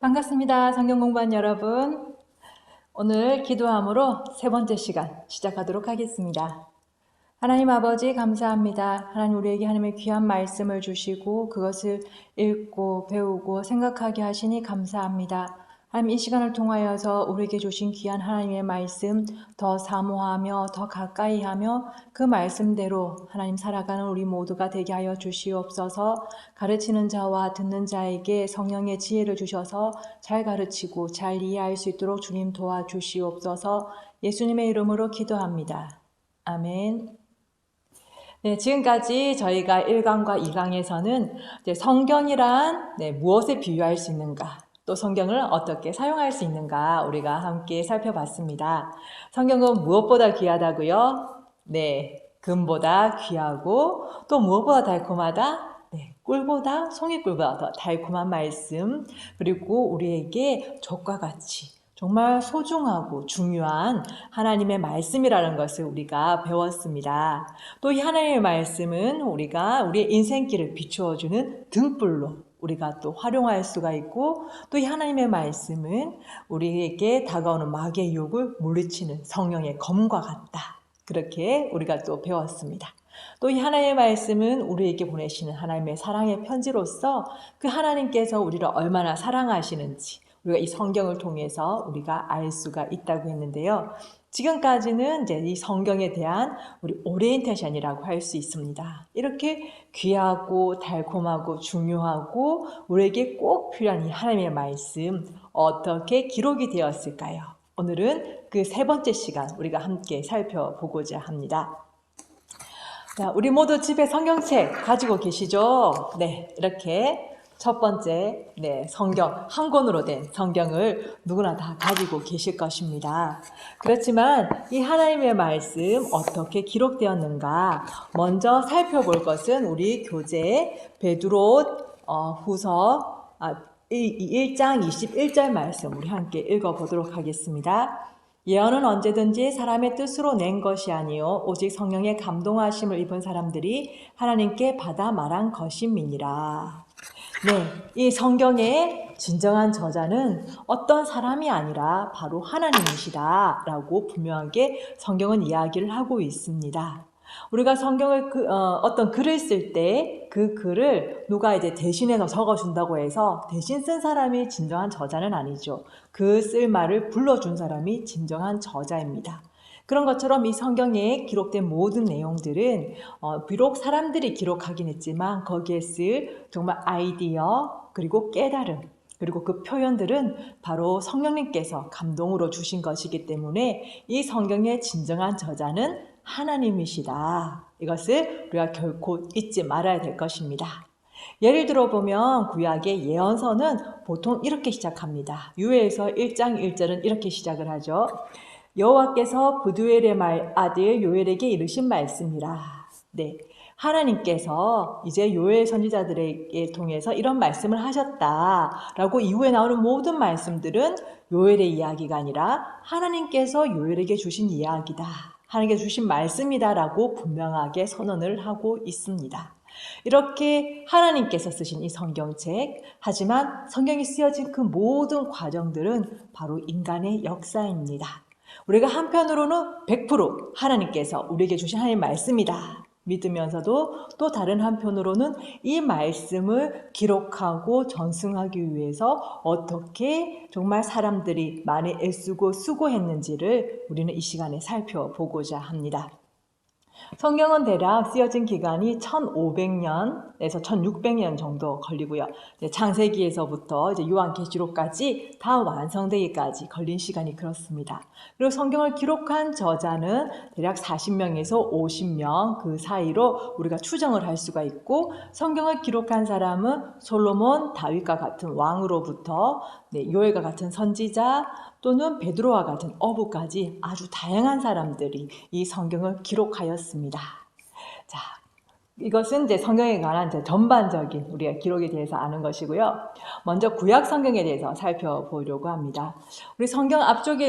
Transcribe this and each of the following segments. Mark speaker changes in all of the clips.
Speaker 1: 반갑습니다. 성경 공부한 여러분. 오늘 기도함으로 세 번째 시간 시작하도록 하겠습니다. 하나님 아버지 감사합니다. 하나님 우리에게 하나님의 귀한 말씀을 주시고 그것을 읽고 배우고 생각하게 하시니 감사합니다. 하나님 이 시간을 통하여서 우리에게 주신 귀한 하나님의 말씀 더 사모하며 더 가까이 하며 그 말씀대로 하나님 살아가는 우리 모두가 되게 하여 주시옵소서. 가르치는 자와 듣는 자에게 성령의 지혜를 주셔서 잘 가르치고 잘 이해할 수 있도록 주님 도와주시옵소서. 예수님의 이름으로 기도합니다. 아멘. 네, 지금까지 저희가 1강과 2강에서는 성경이란 무엇에 비유할 수 있는가, 또 성경을 어떻게 사용할 수 있는가 우리가 함께 살펴봤습니다. 성경은 무엇보다 귀하다고요? 네, 금보다 귀하고 또 무엇보다 달콤하다? 네, 꿀보다 송이꿀보다 더 달콤한 말씀, 그리고 우리에게 족과 같이 정말 소중하고 중요한 하나님의 말씀이라는 것을 우리가 배웠습니다. 또 이 하나님의 말씀은 우리가 우리의 인생길을 비추어주는 등불로 우리가 또 활용할 수가 있고, 또 이 하나님의 말씀은 우리에게 다가오는 마귀의 유혹을 물리치는 성령의 검과 같다. 그렇게 우리가 또 배웠습니다. 또 이 하나님의 말씀은 우리에게 보내시는 하나님의 사랑의 편지로서 그 하나님께서 우리를 얼마나 사랑하시는지 우리가 이 성경을 통해서 우리가 알 수가 있다고 했는데요. 지금까지는 이제 이 성경에 대한 우리 오리엔테이션이라고 할 수 있습니다. 이렇게 귀하고 달콤하고 중요하고 우리에게 꼭 필요한 이 하나님의 말씀 어떻게 기록이 되었을까요? 오늘은 그 세 번째 시간 우리가 함께 살펴보고자 합니다. 자, 우리 모두 집에 성경책 가지고 계시죠? 네, 이렇게 첫 번째 성경, 한 권으로 된 성경을 누구나 다 가지고 계실 것입니다. 그렇지만 이 하나님의 말씀 어떻게 기록되었는가 먼저 살펴볼 것은 우리 교재 베드로 후서 1장 21절 말씀 우리 함께 읽어보도록 하겠습니다. 예언은 언제든지 사람의 뜻으로 낸 것이 아니요 오직 성령의 감동하심을 입은 사람들이 하나님께 받아 말한 것임이니라. 네, 이 성경의 진정한 저자는 어떤 사람이 아니라 바로 하나님이시다 라고 분명하게 성경은 이야기를 하고 있습니다. 우리가 성경을 어떤 글을 쓸 때 그 글을 누가 이제 대신해서 적어준다고 해서 대신 쓴 사람이 진정한 저자는 아니죠. 그 쓸 말을 불러준 사람이 진정한 저자입니다. 그런 것처럼 이 성경에 기록된 모든 내용들은 비록 사람들이 기록하긴 했지만 거기에 쓸 정말 아이디어 그리고 깨달음 그리고 그 표현들은 바로 성령님께서 감동으로 주신 것이기 때문에 이 성경의 진정한 저자는 하나님이시다. 이것을 우리가 결코 잊지 말아야 될 것입니다. 예를 들어보면 구약의 예언서는 보통 이렇게 시작합니다. 유에서 1장 1절은 이렇게 시작을 하죠. 여호와께서 부두엘의 아들 요엘에게 이르신 말씀이라. 네, 하나님께서 이제 요엘 선지자들에게 통해서 이런 말씀을 하셨다라고 이후에 나오는 모든 말씀들은 요엘의 이야기가 아니라 하나님께서 요엘에게 주신 이야기다. 하나님께서 주신 말씀이다라고 분명하게 선언을 하고 있습니다. 이렇게 하나님께서 쓰신 이 성경책, 하지만 성경이 쓰여진 그 모든 과정들은 바로 인간의 역사입니다. 우리가 한편으로는 100% 하나님께서 우리에게 주신 하나님의 말씀이다 믿으면서도 또 다른 한편으로는 이 말씀을 기록하고 전승하기 위해서 어떻게 정말 사람들이 많이 애쓰고 수고했는지를 우리는 이 시간에 살펴보고자 합니다. 성경은 대략 쓰여진 기간이 1500년에서 1600년 정도 걸리고요. 창세기에서부터 요한계시록까지 다 완성되기까지 걸린 시간이 그렇습니다. 그리고 성경을 기록한 저자는 대략 40명에서 50명 그 사이로 우리가 추정을 할 수가 있고, 성경을 기록한 사람은 솔로몬, 다윗과 같은 왕으로부터 요엘과 같은 선지자 또는 베드로와 같은 어부까지 아주 다양한 사람들이 이 성경을 기록하였습니다. 자, 이것은 이제 성경에 관한 전반적인 우리가 기록에 대해서 아는 것이고요. 먼저 구약 성경에 대해서 살펴보려고 합니다. 우리 성경 앞쪽에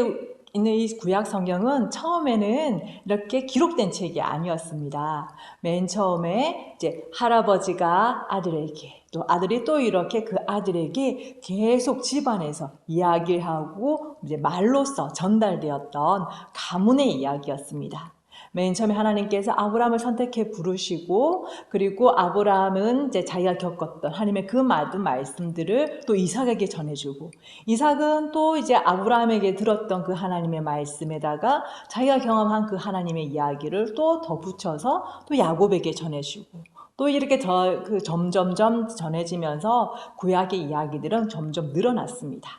Speaker 1: 있는 이 구약 성경은 처음에는 이렇게 기록된 책이 아니었습니다. 맨 처음에 이제 할아버지가 아들에게, 또 아들이 또 이렇게 그 아들에게 계속 집안에서 이야기를 하고 이제 말로써 전달되었던 가문의 이야기였습니다. 맨 처음에 하나님께서 아브라함을 선택해 부르시고, 그리고 아브라함은 이제 자기가 겪었던 하나님의 그 모든 말씀들을 또 이삭에게 전해주고, 이삭은 또 이제 아브라함에게 들었던 그 하나님의 말씀에다가 자기가 경험한 그 하나님의 이야기를 또 덧붙여서 또 야곱에게 전해주고, 또 이렇게 점점점 전해지면서 구약의 이야기들은 점점 늘어났습니다.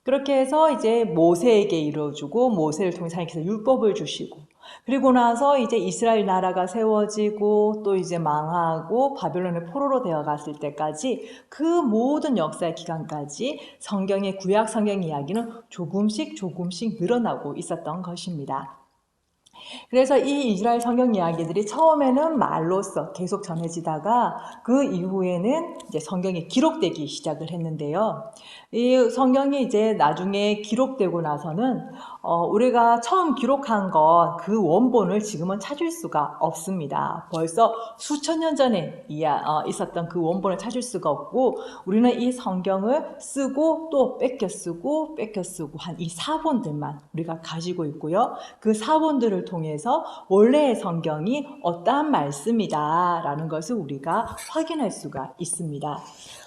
Speaker 1: 그렇게 해서 이제 모세에게 이루어주고, 모세를 통해서 하나님께서 율법을 주시고, 그리고 나서 이제 이스라엘 나라가 세워지고 또 이제 망하고 바벨론의 포로로 되어 갔을 때까지 그 모든 역사의 기간까지 성경의 구약 성경 이야기는 조금씩 늘어나고 있었던 것입니다. 그래서 이 이스라엘 성경 이야기들이 처음에는 말로써 계속 전해지다가 그 이후에는 이제 성경이 기록되기 시작을 했는데요. 이 성경이 이제 나중에 기록되고 나서는 우리가 처음 기록한 것 그 원본을 지금은 찾을 수가 없습니다. 벌써 수천 년 전에 있었던 그 원본을 찾을 수가 없고, 우리는 이 성경을 쓰고 또 뺏겨 쓰고 한 이 사본들만 우리가 가지고 있고요. 그 사본들을 통해서 원래의 성경이 어떠한 말씀이다라는 것을 우리가 확인할 수가 있습니다.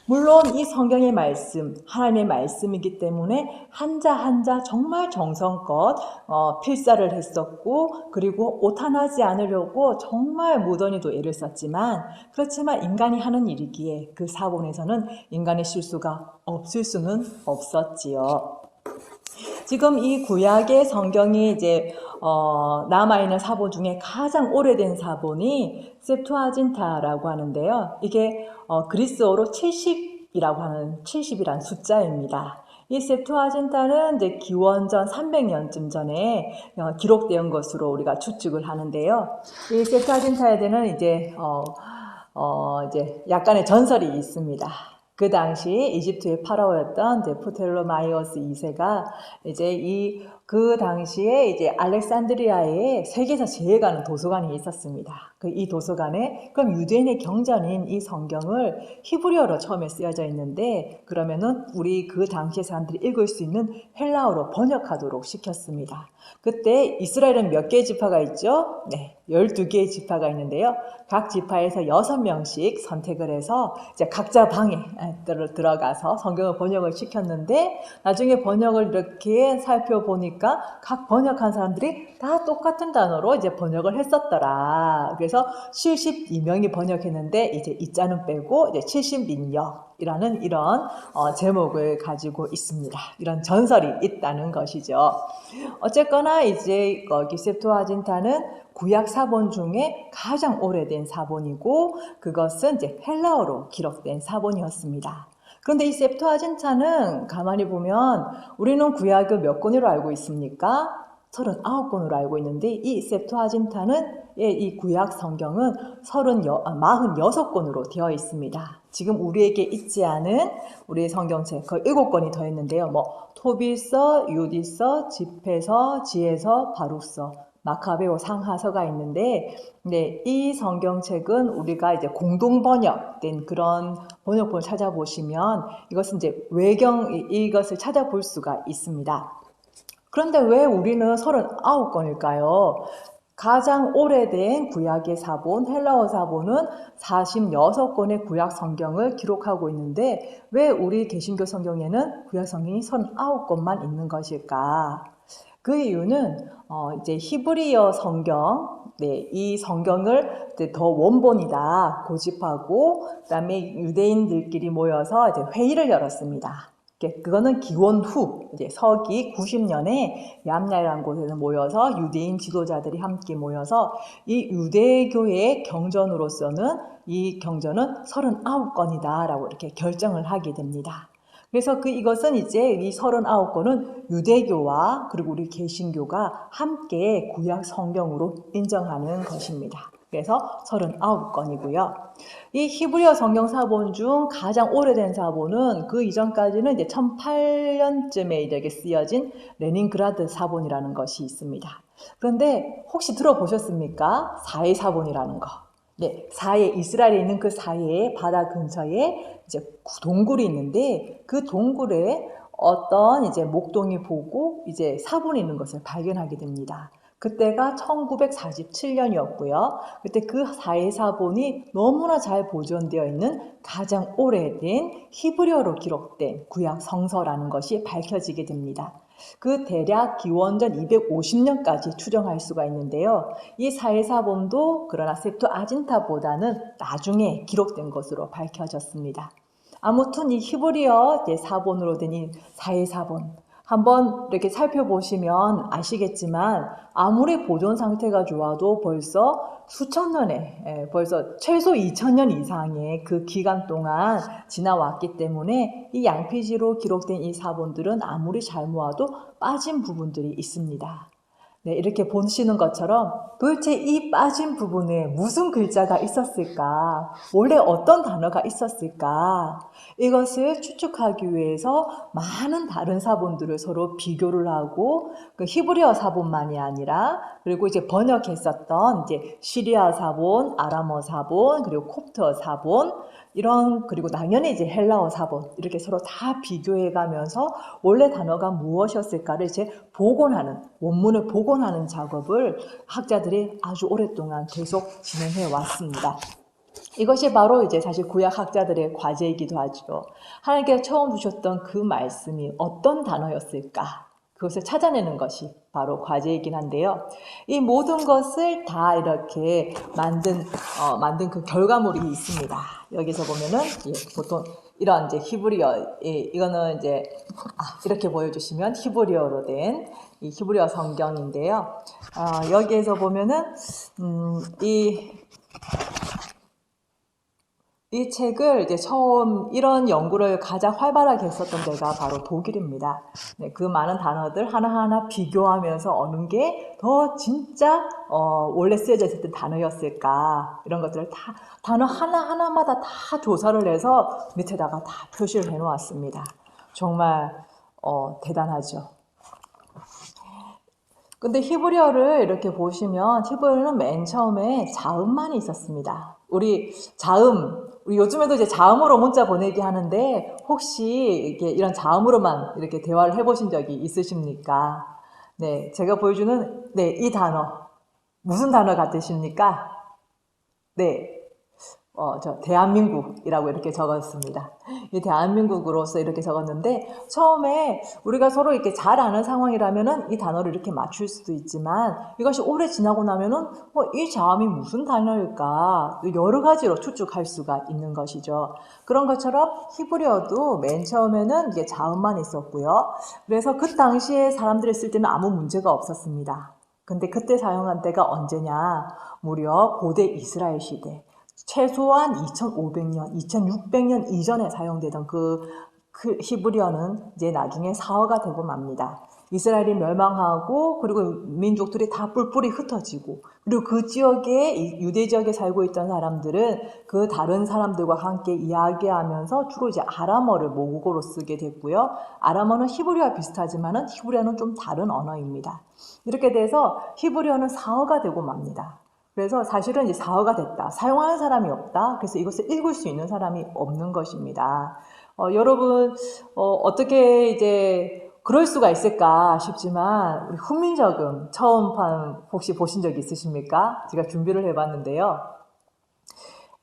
Speaker 1: 물론 이 성경의 말씀, 하나님의 말씀이기 때문에 한자 한자 정말 정성껏 필사를 했었고, 그리고 오탄하지 않으려고 정말 무던히도 애를 썼지만, 그렇지만 인간이 하는 일이기에 그 사본에서는 인간의 실수가 없을 수는 없었지요. 지금 이 구약의 성경이 이제 남아있는 사본 중에 가장 오래된 사본이 셉투아진타라고 하는데요. 이게 그리스어로 70이라고 하는 70이란 숫자입니다. 이 셉투아진타는 이제 기원전 300년쯤 전에 기록된 것으로 우리가 추측을 하는데요. 이 셉투아진타에 대한 이제 약간의 전설이 있습니다. 그 당시 이집트의 파라오였던 이제 프텔로마이오스 2세가 이제 그 당시에 이제 알렉산드리아에 세계에서 제일 가는 도서관이 있었습니다. 이 도서관에 그럼 유대인의 경전인 이 성경을 히브리어로 처음에 쓰여져 있는데, 그러면은 우리 그 당시의 사람들이 읽을 수 있는 헬라어로 번역하도록 시켰습니다. 그때 이스라엘은 몇 개의 지파가 있죠? 네, 12개의 지파가 있는데요. 각 지파에서 6명씩 선택을 해서 이제 각자 방에 들어가서 성경을 번역을 시켰는데, 나중에 번역을 이렇게 살펴보니까 각 번역한 사람들이 다 똑같은 단어로 이제 번역을 했었더라. 그래서 72명이 번역했는데 이제 이자는 빼고 이제 70민역이라는 이런 제목을 가지고 있습니다. 이런 전설이 있다는 것이죠. 어쨌거나 이제 셉투아진타는 구약 사본 중에 가장 오래된 사본이고, 그것은 이제 헬라어로 기록된 사본이었습니다. 그런데 이 셉투아진타는 가만히 보면 우리는 구약을 몇 권으로 알고 있습니까? 39권으로 알고 있는데, 이 셉투아진타는 이 구약 성경은 46권으로 되어 있습니다. 지금 우리에게 있지 않은 우리의 성경책 거의 7권이 더 있는데요. 토빌서, 유디서, 집회서, 지혜서, 바룩서, 마카베오, 상하서가 있는데, 네, 이 성경책은 우리가 이제 공동 번역된 그런 번역본을 찾아보시면 이것은 이제 이것을 찾아볼 수가 있습니다. 그런데 왜 우리는 39권일까요? 가장 오래된 구약의 사본, 헬라어 사본은 46권의 구약 성경을 기록하고 있는데, 왜 우리 개신교 성경에는 구약 성경이 39권만 있는 것일까? 그 이유는 이제 히브리어 성경, 네, 이 성경을 이제 더 원본이다 고집하고, 그다음에 유대인들끼리 모여서 이제 회의를 열었습니다. 그거는 기원 후 이제 서기 90년에 얌야라는 곳에서 모여서 유대인 지도자들이 함께 모여서 이 유대교의 경전으로서는 이 경전은 39권이다라고 이렇게 결정을 하게 됩니다. 그래서 이것은 이제 이 39권은 유대교와 그리고 우리 개신교가 함께 구약 성경으로 인정하는 것입니다. 그래서 39건이고요. 이 히브리어 성경 사본 중 가장 오래된 사본은 그 이전까지는 이제 1008년쯤에 이렇게 쓰여진 레닌그라드 사본이라는 것이 있습니다. 그런데 혹시 들어보셨습니까? 사해 사본이라는 거. 네, 사해, 이스라엘에 있는 그 사해 바다 근처에 이제 동굴이 있는데 그 동굴에 어떤 이제 목동이 보고 이제 사본이 있는 것을 발견하게 됩니다. 그때가 1947년이었고요. 그때 그 사해 사본이 너무나 잘 보존되어 있는 가장 오래된 히브리어로 기록된 구약 성서라는 것이 밝혀지게 됩니다. 그 대략 기원전 250년까지 추정할 수가 있는데요. 이 사해사본도 그러나 셉투아진타보다는 나중에 기록된 것으로 밝혀졌습니다. 아무튼 이 히브리어 사본으로 된 이 사해사본 한번 이렇게 살펴보시면 아시겠지만 아무리 보존 상태가 좋아도 벌써 수천 년에 벌써 최소 2000년 이상의 그 기간 동안 지나왔기 때문에 이 양피지로 기록된 이 사본들은 아무리 잘 모아도 빠진 부분들이 있습니다. 네, 이렇게 보시는 것처럼 도대체 이 빠진 부분에 무슨 글자가 있었을까? 원래 어떤 단어가 있었을까? 이것을 추측하기 위해서 많은 다른 사본들을 서로 비교를 하고 그 히브리어 사본만이 아니라 그리고 이제 번역했었던 이제 시리아 사본, 아람어 사본, 그리고 콥트어 사본 이런 그리고 당연히 이제 헬라어 사본 이렇게 서로 다 비교해 가면서 원래 단어가 무엇이었을까를 이제 복원하는 원문을 복원하는 작업을 학자들이 아주 오랫동안 계속 진행해 왔습니다. 이것이 바로 이제 사실 구약 학자들의 과제이기도 하죠. 하나님께서 처음 주셨던 그 말씀이 어떤 단어였을까? 그것을 찾아내는 것이 바로 과제이긴 한데요. 이 모든 것을 다 이렇게 만든 그 결과물이 있습니다. 여기서 보면은 보통 이런 이제 히브리어, 이거는 이제 이렇게 보여주시면 히브리어로 된 이 히브리어 성경인데요. 여기에서 보면은 이 책을 이제 처음 이런 연구를 가장 활발하게 했었던 데가 바로 독일입니다. 네, 그 많은 단어들 하나하나 비교하면서 어느 게 더 진짜 원래 쓰여져 있었던 단어였을까 이런 것들을 다 단어 하나하나마다 다 조사를 해서 밑에다가 다 표시를 해 놓았습니다. 정말 대단하죠. 근데 히브리어를 이렇게 보시면 히브리어는 맨 처음에 자음만이 있었습니다. 우리 요즘에도 이제 자음으로 문자 보내기 하는데 혹시 이렇게 이런 자음으로만 이렇게 대화를 해보신 적이 있으십니까? 네, 제가 보여주는 이 단어 무슨 단어 같으십니까? 네. 저 대한민국이라고 이렇게 적었습니다. 이 대한민국으로서 이렇게 적었는데 처음에 우리가 서로 이렇게 잘 아는 상황이라면은 이 단어를 이렇게 맞출 수도 있지만 이것이 오래 지나고 나면은 이 자음이 무슨 단어일까 여러 가지로 추측할 수가 있는 것이죠. 그런 것처럼 히브리어도 맨 처음에는 이게 자음만 있었고요. 그래서 그 당시에 사람들이 쓸 때는 아무 문제가 없었습니다. 근데 그때 사용한 때가 언제냐? 무려 고대 이스라엘 시대. 최소한 2500년, 2600년 이전에 사용되던 그 히브리어는 이제 나중에 사어가 되고 맙니다. 이스라엘이 멸망하고 그리고 민족들이 다 뿔뿔이 흩어지고 그리고 그 지역에 유대 지역에 살고 있던 사람들은 그 다른 사람들과 함께 이야기하면서 주로 이제 아람어를 모국어로 쓰게 됐고요. 아람어는 히브리어와 비슷하지만은 히브리어는 좀 다른 언어입니다. 이렇게 돼서 히브리어는 사어가 되고 맙니다. 그래서 사실은 이제 사어가 됐다. 사용하는 사람이 없다. 그래서 이것을 읽을 수 있는 사람이 없는 것입니다. 여러분, 어떻게 이제 그럴 수가 있을까 싶지만, 우리 훈민저금 처음 혹시 보신 적 있으십니까? 제가 준비를 해봤는데요.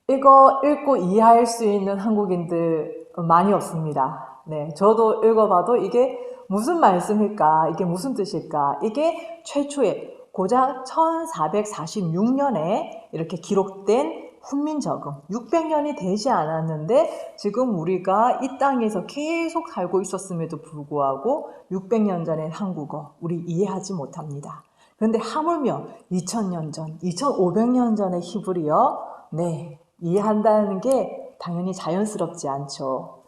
Speaker 1: 이거 읽고 이해할 수 있는 한국인들 많이 없습니다. 네, 저도 읽어봐도 이게 무슨 말씀일까? 이게 무슨 뜻일까? 이게 최초의 고작 1446년에 이렇게 기록된 훈민저금 600년이 되지 않았는데 지금 우리가 이 땅에서 계속 살고 있었음에도 불구하고 600년 전의 한국어 우리 이해하지 못합니다. 그런데 하물며 2000년 전, 2500년 전의 히브리어 이해한다는 게 당연히 자연스럽지 않죠.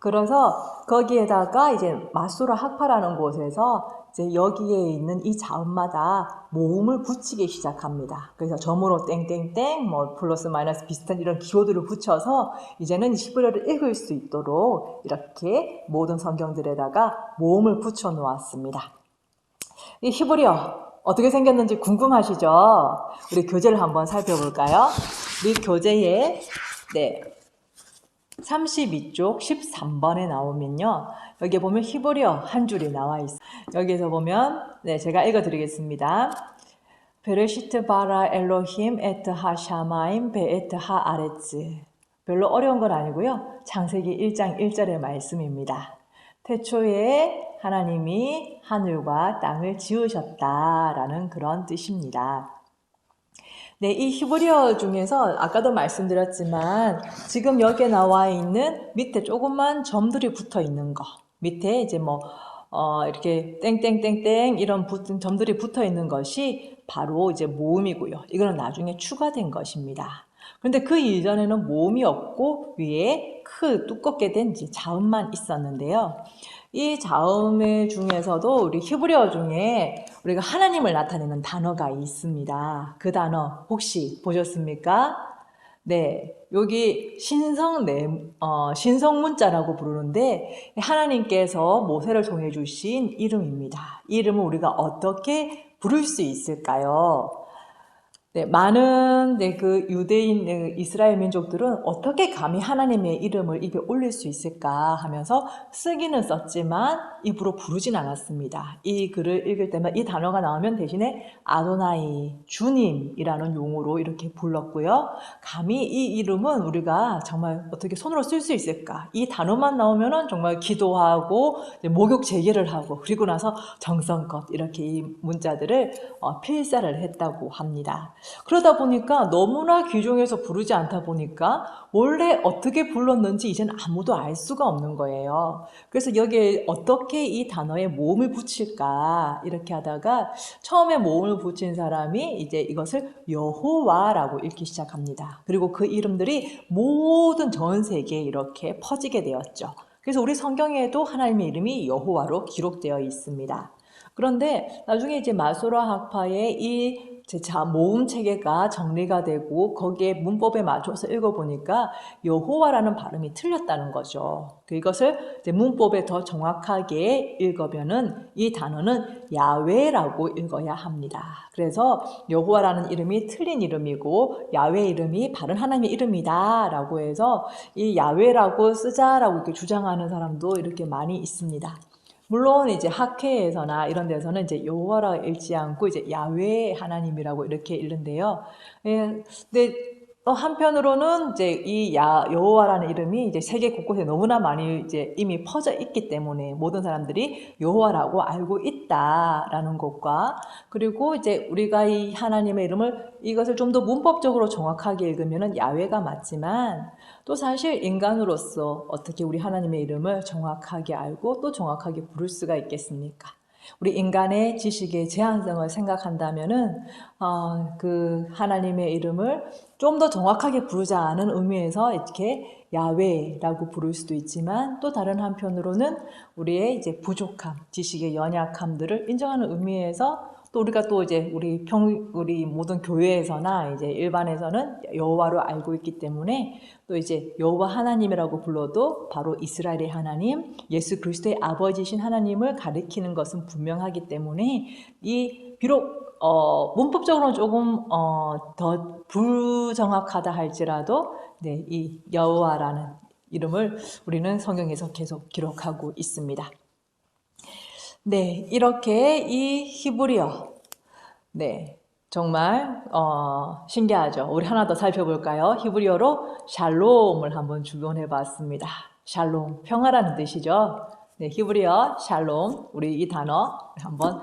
Speaker 1: 그래서 거기에다가 이제 마수라 학파라는 곳에서 이제 여기에 있는 이 자음마다 모음을 붙이기 시작합니다. 그래서 점으로 땡땡땡, 뭐 플러스 마이너스 비슷한 이런 기호들을 붙여서 이제는 히브리어를 읽을 수 있도록 이렇게 모든 성경들에다가 모음을 붙여 놓았습니다. 이 히브리어 어떻게 생겼는지 궁금하시죠? 우리 교재를 한번 살펴볼까요? 우리 교재에 32쪽 13번에 나오면요. 여기 보면 히브리어 한 줄이 나와 있어요. 여기서 보면 제가 읽어드리겠습니다. 베레시트 바라 엘로힘 에트 하샤마임 베에트 하아레츠. 별로 어려운 건 아니고요. 창세기 1장 1절의 말씀입니다. 태초에 하나님이 하늘과 땅을 지으셨다라는 그런 뜻입니다. 네, 이 히브리어 중에서 아까도 말씀드렸지만 지금 여기에 나와 있는 밑에 조그만 점들이 붙어 있는 거, 밑에 이제 이렇게 땡땡땡땡 이런 점들이 붙어 있는 것이 바로 이제 모음이고요. 이거는 나중에 추가된 것입니다. 그런데 그 이전에는 모음이 없고 위에 두껍게 된 이제 자음만 있었는데요. 이 자음 중에서도 우리 히브리어 중에 우리가 하나님을 나타내는 단어가 있습니다. 그 단어 혹시 보셨습니까? 네, 여기 신성문자라고 부르는데 하나님께서 모세를 통해 주신 이름입니다. 이 이름을 우리가 어떻게 부를 수 있을까요? 네, 많은 그 유대인, 이스라엘 민족들은 어떻게 감히 하나님의 이름을 입에 올릴 수 있을까 하면서 쓰기는 썼지만 입으로 부르진 않았습니다. 이 글을 읽을 때만 이 단어가 나오면 대신에 아도나이, 주님이라는 용어로 이렇게 불렀고요. 감히 이 이름은 우리가 정말 어떻게 손으로 쓸 수 있을까? 이 단어만 나오면은 정말 기도하고 목욕 재개를 하고 그리고 나서 정성껏 이렇게 이 문자들을 필사를 했다고 합니다. 그러다 보니까 너무나 귀중해서 부르지 않다 보니까 원래 어떻게 불렀는지 이제는 아무도 알 수가 없는 거예요. 그래서 여기에 어떻게 이 단어에 모음을 붙일까 이렇게 하다가 처음에 모음을 붙인 사람이 이제 이것을 여호와라고 읽기 시작합니다. 그리고 그 이름들이 모든 전 세계에 이렇게 퍼지게 되었죠. 그래서 우리 성경에도 하나님의 이름이 여호와로 기록되어 있습니다. 그런데 나중에 이제 마소라 학파의 이 모음 체계가 정리가 되고 거기에 문법에 맞춰서 읽어보니까 여호와라는 발음이 틀렸다는 거죠. 이것을 이제 문법에 더 정확하게 읽으면은 이 단어는 야훼라고 읽어야 합니다. 그래서 여호와라는 이름이 틀린 이름이고 야훼 이름이 바른 하나님의 이름이다라고 해서 이 야훼라고 쓰자라고 이렇게 주장하는 사람도 이렇게 많이 있습니다. 물론 이제 학회에서나 이런 데서는 이제 여호와라 읽지 않고 이제 야훼 하나님이라고 이렇게 읽는데요. 근데 한편으로는 이제 이 여호와라는 이름이 이제 세계 곳곳에 너무나 많이 이제 이미 퍼져 있기 때문에 모든 사람들이 여호와라고 알고 있다라는 것과 그리고 이제 우리가 이 하나님의 이름을 이것을 좀 더 문법적으로 정확하게 읽으면은 야훼가 맞지만 또 사실 인간으로서 어떻게 우리 하나님의 이름을 정확하게 알고 또 정확하게 부를 수가 있겠습니까? 우리 인간의 지식의 제한성을 생각한다면은 그 하나님의 이름을 좀 더 정확하게 부르자는 의미에서 이렇게 야훼라고 부를 수도 있지만 또 다른 한편으로는 우리의 이제 부족함, 지식의 연약함들을 인정하는 의미에서 또 우리가 또 이제 우리 모든 교회에서나 이제 일반에서는 여호와로 알고 있기 때문에 또 이제 여호와 하나님이라고 불러도 바로 이스라엘의 하나님, 예수 그리스도의 아버지신 하나님을 가리키는 것은 분명하기 때문에 이 비록 문법적으로는 조금 더 불정확하다 할지라도 이 여호와라는 이름을 우리는 성경에서 계속 기록하고 있습니다. 네, 이렇게 이 히브리어, 정말 신기하죠. 우리 하나 더 살펴볼까요? 히브리어로 샬롬을 한번 주변해 봤습니다. 샬롬, 평화라는 뜻이죠. 네, 히브리어 샬롬, 우리 이 단어 한번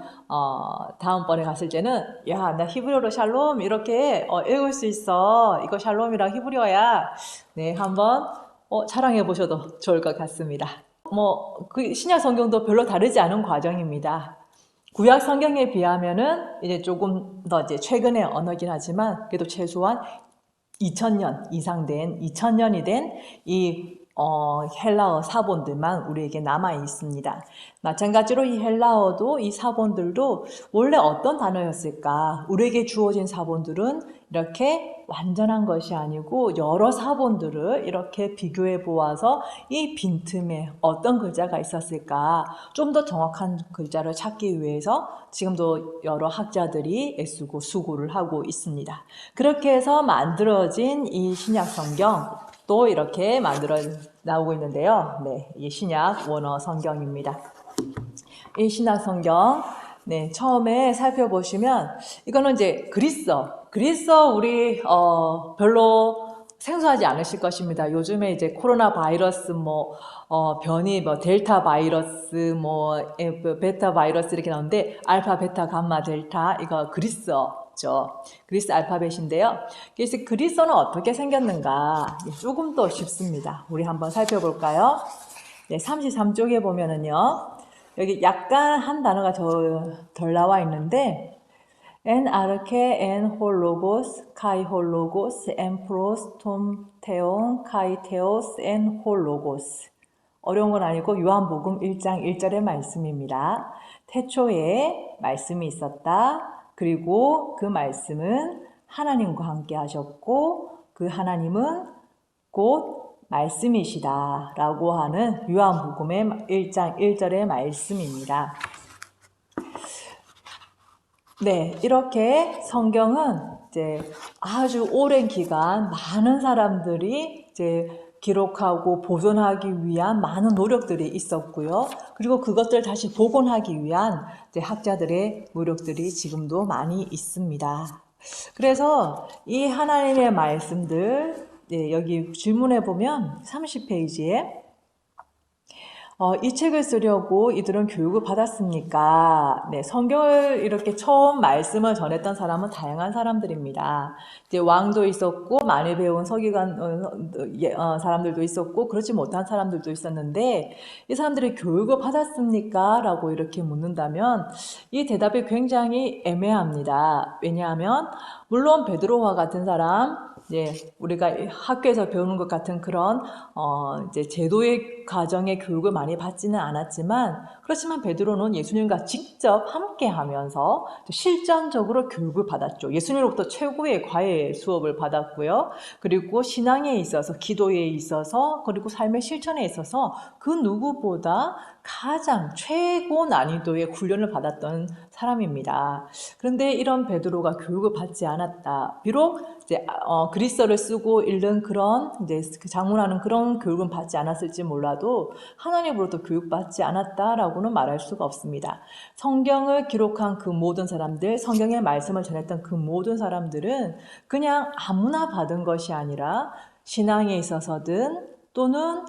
Speaker 1: 다음번에 갔을 때는 야, 나 히브리어로 샬롬 이렇게 읽을 수 있어. 이거 샬롬이랑 히브리어야. 네, 한번 자랑해 보셔도 좋을 것 같습니다. 그 신약 성경도 별로 다르지 않은 과정입니다. 구약 성경에 비하면은 이제 조금 더 이제 최근의 언어긴 하지만 그래도 최소한 2000년 이상 된 2000년이 된 이 헬라어 사본들만 우리에게 남아 있습니다. 마찬가지로 이 헬라어도 이 사본들도 원래 어떤 단어였을까? 우리에게 주어진 사본들은 이렇게 완전한 것이 아니고 여러 사본들을 이렇게 비교해 보아서 이 빈틈에 어떤 글자가 있었을까? 좀 더 정확한 글자를 찾기 위해서 지금도 여러 학자들이 애쓰고 수고를 하고 있습니다. 그렇게 해서 만들어진 이 신약 성경 또 이렇게 만들어 나오고 있는데요. 네, 이 신약 원어 성경입니다. 이 신약 성경, 네, 처음에 살펴보시면 이거는 이제 그리스어 우리 별로 생소하지 않으실 것입니다. 요즘에 이제 코로나 바이러스 변이 델타 바이러스 베타 바이러스 이렇게 나오는데 알파 베타 감마 델타 이거 그리스어죠. 그리스 알파벳인데요. 그래서 그리스어는 어떻게 생겼는가? 조금 더 쉽습니다. 우리 한번 살펴볼까요? 네, 33쪽에 보면은요. 여기 약간 한 단어가 덜 나와 있는데 en arche en hologos kai hologos en pros tom theon kai theos en hologos. 어려운 건 아니고 요한복음 1장 1절의 말씀입니다. 태초에 말씀이 있었다. 그리고 그 말씀은 하나님과 함께 하셨고 그 하나님은 곧 말씀이시다 라고 하는 요한복음의 1장 1절의 말씀입니다. 네, 이렇게 성경은 이제 아주 오랜 기간 많은 사람들이 이제 기록하고 보존하기 위한 많은 노력들이 있었고요. 그리고 그것들 다시 복원하기 위한 이제 학자들의 노력들이 지금도 많이 있습니다. 그래서 이 하나님의 말씀들, 네, 여기 질문해 보면 30페이지에 이 책을 쓰려고 이들은 교육을 받았습니까? 네, 성경을 이렇게 처음 말씀을 전했던 사람은 다양한 사람들입니다. 이제 왕도 있었고, 많이 배운 서기관, 사람들도 있었고, 그렇지 못한 사람들도 있었는데, 이 사람들이 교육을 받았습니까? 라고 이렇게 묻는다면, 이 대답이 굉장히 애매합니다. 왜냐하면, 물론 베드로와 같은 사람, 예, 우리가 학교에서 배우는 것 같은 그런 이제 제도의 과정의 교육을 많이 받지는 않았지만 그렇지만 베드로는 예수님과 직접 함께하면서 실전적으로 교육을 받았죠. 예수님으로부터 최고의 과외 수업을 받았고요. 그리고 신앙에 있어서 기도에 있어서 그리고 삶의 실천에 있어서 그 누구보다 가장 최고 난이도의 훈련을 받았던 사람입니다. 그런데 이런 베드로가 교육을 받지 않았다. 비록 이제 그리스어를 쓰고 읽는 그런 이제 장문하는 그런 교육은 받지 않았을지 몰라도 하나님으로부터 교육받지 않았다라고는 말할 수가 없습니다. 성경을 기록한 그 모든 사람들, 성경의 말씀을 전했던 그 모든 사람들은 그냥 아무나 받은 것이 아니라 신앙에 있어서든 또는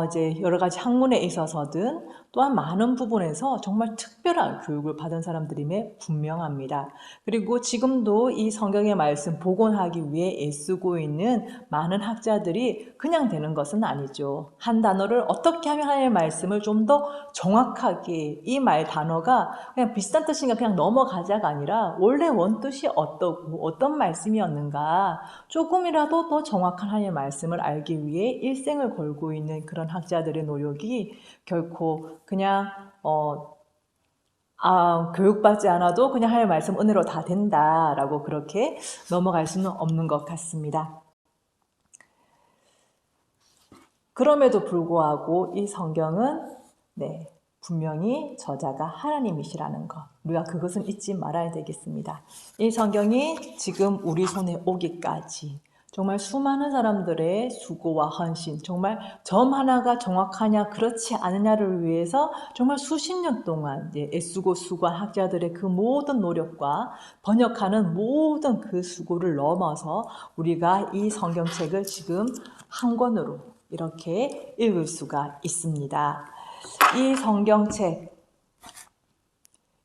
Speaker 1: 이제 여러 가지 학문에 있어서든 또한 많은 부분에서 정말 특별한 교육을 받은 사람들임에 분명합니다. 그리고 지금도 이 성경의 말씀 복원하기 위해 애쓰고 있는 많은 학자들이 그냥 되는 것은 아니죠. 한 단어를 어떻게 하면 하나님의 말씀을 좀 더 정확하게 이 말 단어가 그냥 비슷한 뜻이니까 그냥 넘어가자가 아니라 원래 원뜻이 어떻고 어떤 말씀이었는가 조금이라도 더 정확한 하나님의 말씀을 알기 위해 일생을 걸고 있는 그런 학자들의 노력이 결코 그냥 교육받지 않아도 그냥 하나님의 말씀 은혜로 다 된다라고 그렇게 넘어갈 수는 없는 것 같습니다. 그럼에도 불구하고 이 성경은 네, 분명히 저자가 하나님이시라는 것, 우리가 그것은 잊지 말아야 되겠습니다. 이 성경이 지금 우리 손에 오기까지 정말 수많은 사람들의 수고와 헌신, 정말 점 하나가 정확하냐 그렇지 않느냐를 위해서 정말 수십 년 동안 애쓰고 수고한 학자들의 그 모든 노력과 번역하는 모든 그 수고를 넘어서 우리가 이 성경책을 지금 한 권으로 이렇게 읽을 수가 있습니다. 이 성경책,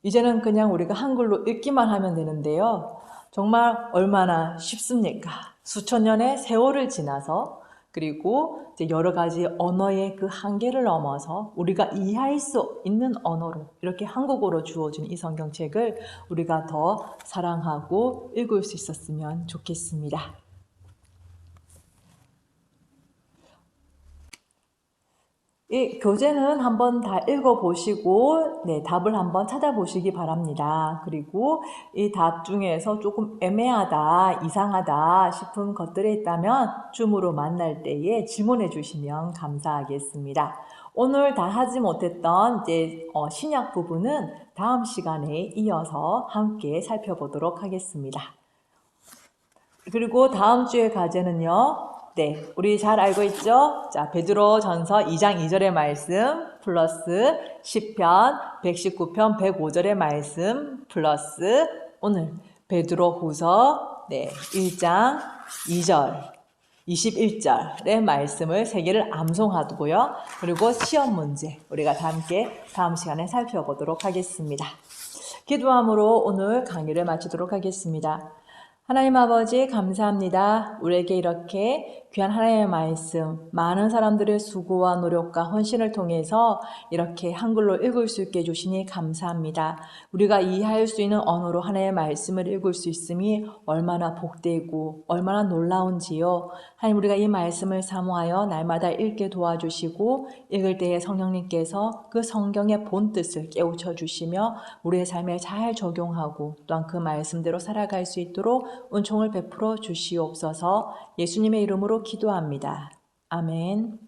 Speaker 1: 이제는 그냥 우리가 한글로 읽기만 하면 되는데요. 정말 얼마나 쉽습니까? 수천 년의 세월을 지나서 그리고 이제 여러 가지 언어의 그 한계를 넘어서 우리가 이해할 수 있는 언어로 이렇게 한국어로 주어진 이 성경책을 우리가 더 사랑하고 읽을 수 있었으면 좋겠습니다. 이 교재는 한번 다 읽어보시고 답을 한번 찾아보시기 바랍니다. 그리고 이 답 중에서 조금 애매하다, 이상하다 싶은 것들이 있다면 줌으로 만날 때에 질문해 주시면 감사하겠습니다. 오늘 다 하지 못했던 신약 부분은 다음 시간에 이어서 함께 살펴보도록 하겠습니다. 그리고 다음 주의 과제는요. 우리 잘 알고 있죠? 자, 베드로 전서 2장 2절의 말씀 플러스 시편 119편 105절의 말씀 플러스 오늘 베드로 후서 1장 2절 21절의 말씀을 3개를 암송하고요. 그리고 시험 문제 우리가 다 함께 다음 시간에 살펴보도록 하겠습니다. 기도함으로 오늘 강의를 마치도록 하겠습니다. 하나님 아버지 감사합니다. 우리에게 이렇게 귀한 하나님의 말씀, 많은 사람들의 수고와 노력과 헌신을 통해서 이렇게 한글로 읽을 수 있게 해주시니 감사합니다. 우리가 이해할 수 있는 언어로 하나님의 말씀을 읽을 수 있음이 얼마나 복되고 얼마나 놀라운지요. 하나님 우리가 이 말씀을 사모하여 날마다 읽게 도와주시고 읽을 때에 성령님께서 그 성경의 본뜻을 깨우쳐 주시며 우리의 삶에 잘 적용하고 또한 그 말씀대로 살아갈 수 있도록 은총을 베풀어 주시옵소서. 예수님의 이름으로 기도합니다. 아멘.